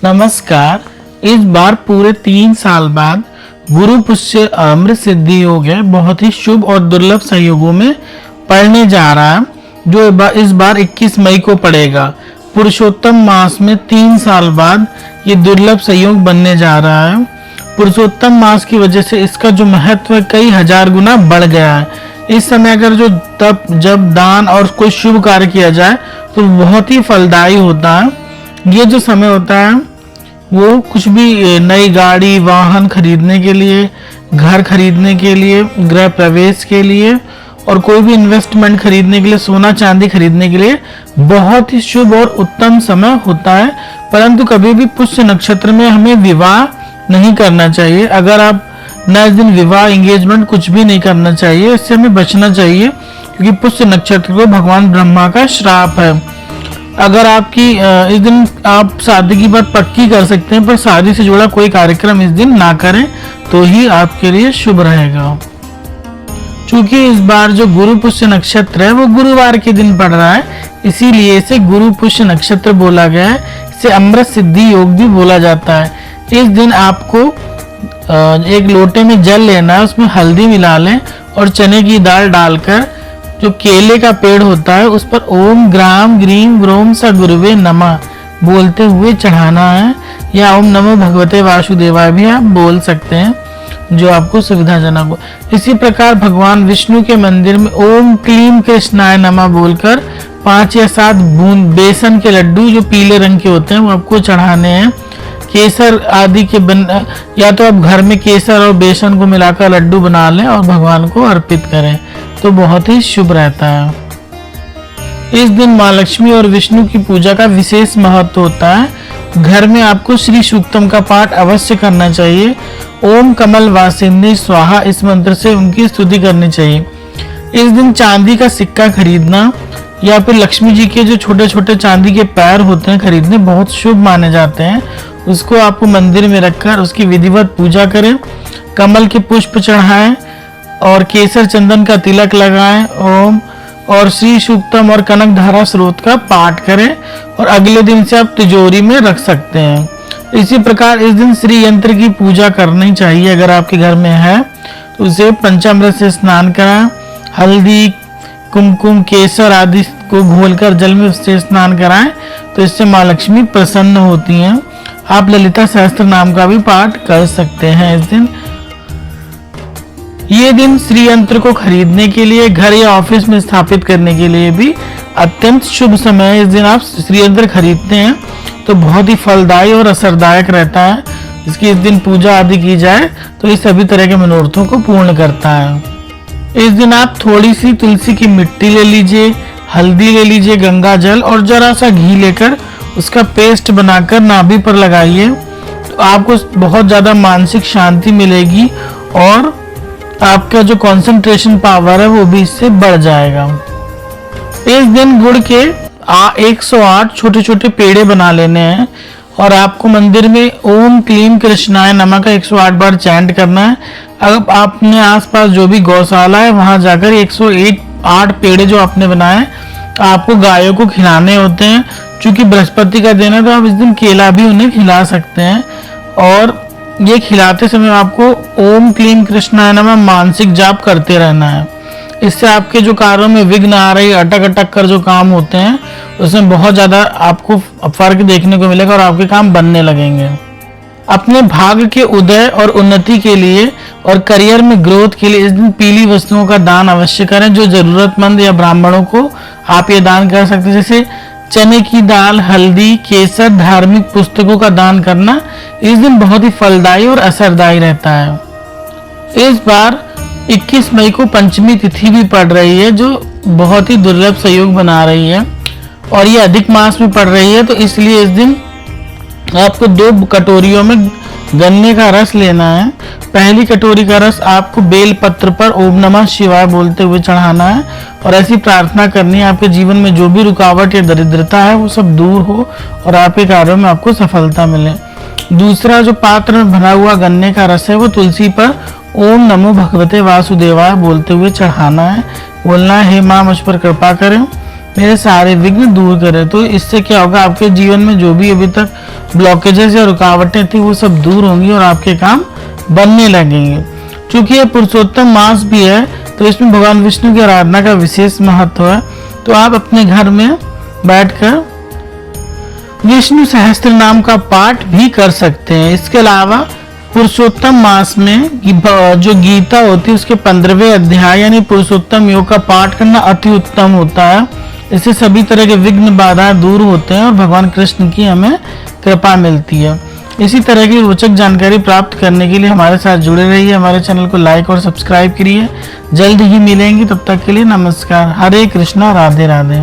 नमस्कार। इस बार पूरे 3 साल बाद गुरु पुष्य अमृत सिद्धि योग है, बहुत ही शुभ और दुर्लभ संयोगों में पड़ने जा रहा है, जो इस बार 21 मई को पड़ेगा। पुरुषोत्तम मास में 3 साल बाद ये दुर्लभ संयोग बनने जा रहा है। पुरुषोत्तम मास की वजह से इसका जो महत्व है कई हजार गुना बढ़ गया है। इस समय अगर जो तप जब दान और कोई शुभ कार्य किया जाए तो बहुत ही फलदायी होता है। ये जो समय होता है वो कुछ भी नई गाड़ी वाहन खरीदने के लिए, घर खरीदने के लिए, गृह प्रवेश के लिए और कोई भी इन्वेस्टमेंट खरीदने के लिए, सोना चांदी खरीदने के लिए बहुत ही शुभ और उत्तम समय होता है। परंतु कभी भी पुष्य नक्षत्र में हमें विवाह नहीं करना चाहिए। अगर आप न इस दिन विवाह एंगेजमेंट कुछ भी नहीं करना चाहिए, इससे हमें बचना चाहिए, क्योंकि पुष्य नक्षत्र को भगवान ब्रह्मा का श्राप है। अगर आपकी इस दिन आप शादी की बात पक्की कर सकते हैं, पर शादी से जुड़ा कोई कार्यक्रम इस दिन ना करें तो ही आपके लिए शुभ रहेगा। चूंकि इस बार जो गुरु पुष्य नक्षत्र है वो गुरुवार के दिन पड़ रहा है, इसीलिए इसे गुरु पुष्य नक्षत्र बोला गया है। इसे अमृत सिद्धि योग भी बोला जाता है। इस दिन आपको एक लोटे में जल लेना है, उसमें हल्दी मिला लें और चने की दाल डालकर जो केले का पेड़ होता है उस पर ओम ग्राम ग्रीम व्रोम स गुरुवे नमः बोलते हुए चढ़ाना है, या ओम नमो भगवते वासुदेवाय भी आप बोल सकते हैं, जो आपको सुविधाजनक हो। इसी प्रकार भगवान विष्णु के मंदिर में ओम क्लीम कृष्णाय नमः बोलकर 5 या 7 बूंद बेसन के लड्डू जो पीले रंग के होते हैं वो आपको चढ़ाने हैं। केसर आदि के या तो आप घर में केसर और बेसन को मिलाकर लड्डू बना लें और भगवान को अर्पित करें तो बहुत ही शुभ रहता है। इस दिन माँ लक्ष्मी और विष्णु की पूजा का विशेष महत्व होता है। घर में आपको श्री सूक्तम का पाठ अवश्य करना चाहिए। ओम कमल वासिनी स्वाहा इस मंत्र से उनकी स्तुति करनी चाहिए। इस दिन चांदी का सिक्का खरीदना या फिर लक्ष्मी जी के जो छोटे छोटे चांदी के पैर होते हैं खरीदने बहुत शुभ माने जाते हैं। उसको आपको मंदिर में रखकर उसकी विधिवत पूजा करें, कमल के पुष्प चढ़ाएं और केसर चंदन का तिलक लगाएं, ओम और श्री सूक्तम और कनक धारा स्रोत का पाठ करें और अगले दिन से आप तिजोरी में रख सकते हैं। इसी प्रकार इस दिन श्री यंत्र की पूजा करनी चाहिए। अगर आपके घर में है तो उसे पंचामृत से स्नान कराएं, हल्दी कुमकुम केसर आदि को घोलकर जल में उससे स्नान कराएं, तो इससे माँ लक्ष्मी प्रसन्न होती हैं। आप ललिता सहस्त्र नाम का भी पाठ कर सकते हैं इस दिन। ये दिन श्री यंत्र को खरीदने के लिए, घर या ऑफिस में स्थापित करने के लिए भी अत्यंत शुभ समय है। इस दिन आप श्री यंत्र खरीदते हैं तो बहुत ही फलदायी और असरदायक रहता है। इसकी इस दिन पूजा आदि की जाए तो ये सभी तरह के मनोरथों को पूर्ण करता है। इस दिन आप थोड़ी सी तुलसी की मिट्टी ले लीजिए, हल्दी ले लीजिए, गंगा जल और जरा सा घी लेकर उसका पेस्ट बनाकर नाभि पर लगाइए, तो आपको बहुत ज्यादा मानसिक शांति मिलेगी और आपका जो कंसंट्रेशन पावर है वो भी इससे बढ़ जाएगा। इस दिन गुड़ के 108 छोटे छोटे पेड़े बना लेने हैं और आपको मंदिर में ओम क्लीम कृष्णाय नमः का 108 बार चैंट करना है। अब आपने आसपास जो भी गौशाला है वहां जाकर 108 पेड़े जो आपने बनाए आपको गायों को खिलाने होते हैं। चूंकि बृहस्पति का दिन है तो आप इस दिन केला भी उन्हें खिला सकते हैं और ये खिलाते समय आपको ओम क्लीम कृष्णाय नमः मानसिक जाप करते रहना है। इससे आपके जो कार्यों में विघ्न आ रही अटक अटक कर जो काम होते हैं उसमें बहुत ज्यादा आपको फर्क देखने को मिलेगा और आपके काम बनने लगेंगे। अपने भाग्य के उदय और उन्नति के लिए और करियर में ग्रोथ के लिए इस दिन पीली वस्तुओं का दान अवश्य करें। जो जरूरतमंद या ब्राह्मणों को आप ये दान कर सकते हैं, जैसे चने की दाल, हल्दी, केसर, धार्मिक पुस्तकों का दान करना इस दिन बहुत ही फलदायी और असरदायी रहता है। इस बार 21 मई को पंचमी तिथि भी पड़ रही है, जो बहुत ही दुर्लभ संयोग बना रही है और ये अधिक मास में पड़ रही है, तो इसलिए इस दिन आपको 2 कटोरियों में गन्ने का रस लेना है। पहली कटोरी का रस आपको बेल पत्र पर ओम नमः शिवाय बोलते हुए चढ़ाना है और ऐसी प्रार्थना करनी है आपके जीवन में जो भी रुकावट या दरिद्रता है वो सब दूर हो और आपके कार्यों में आपको सफलता मिले। दूसरा जो पात्र में भरा हुआ गन्ने का रस है वो तुलसी पर ओम नमो भगवते वासुदेवाय बोलते हुए चढ़ाना है। बोलना है, हे माँ मुझ पर कृपा करें, मेरे सारे विघ्न दूर करे। तो इससे क्या होगा, आपके जीवन में जो भी अभी तक ब्लॉकेजेस या रुकावटें थी वो सब दूर होंगी और आपके काम बनने लगेंगे। चूंकि ये पुरुषोत्तम मास भी है तो इसमें भगवान विष्णु की आराधना का विशेष महत्व है। तो आप अपने घर में बैठकर विष्णु सहस्त्र नाम का पाठ भी कर सकते हैं। इसके अलावा पुरुषोत्तम मास में जो गीता होती है उसके 15वें अध्याय यानी पुरुषोत्तम योग का पाठ करना अति उत्तम होता है। इससे सभी तरह के विघ्न बाधा दूर होते हैं और भगवान कृष्ण की हमें कृपा मिलती है। इसी तरह की रोचक जानकारी प्राप्त करने के लिए हमारे साथ जुड़े रहिए। हमारे चैनल को लाइक और सब्सक्राइब करिए। जल्द ही मिलेंगे, तब तक के लिए नमस्कार। हरे कृष्णा, राधे राधे।